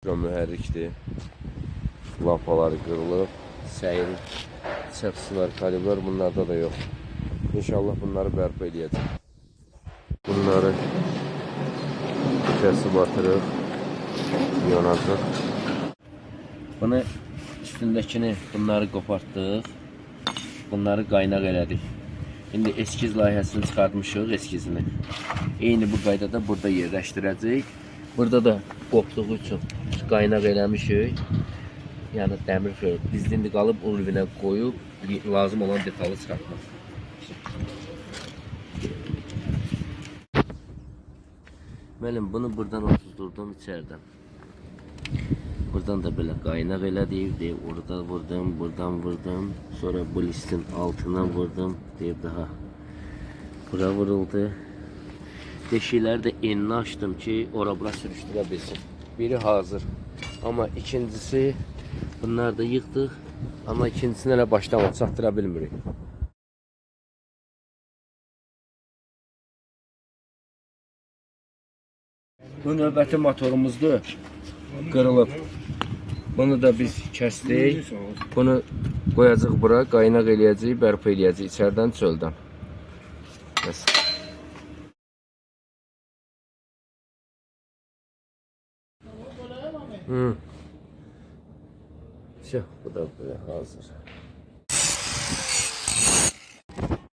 Mühərrikdir. Lapaları qırılıb. Səyir çəxsilər, kaliblər bunlarda da yox. İnşallah bunları bərpa edəcək. Bunları kəsib atırıq. Yanacaq. Bunu üstündəkini bunları qopartdıq. Bunları qaynaq elədik. İndi eskiz layihəsini çıxartmışıq, eskizini. Eyni bu qaydada burada yerləşdirəcəyik. Burada da qopduğu üçün qaynaq eləmişik. Yəni dəmir xeyir. Dizlindi qalıb ulvinə qoyub lazım olan detalı çıxartmaq. Mənim bunu buradan otuzdurdum içərdən. Buradan da belə qaynaq elədik. Deyib orada vurdum, buradan vurdum. Sonra bu listin altına vurdum. Deyib daha bura vuruldu. Deşikləri də enini açdım ki, ora-bura sürüşdürə bilsin. Biri hazır. Amma ikincisi, bunlar da yıxdıq. Amma ikincisini elə başdan çatdıra bilmirik. Bu növbəti motorumuzdur. Qırılıb. Bunu da biz kəsdik. Bunu qoyacaq bura, qaynaq eləyəcək, bərpa eləyəcək içərdən, çöldən. Bəs. Bu da böyle hazır.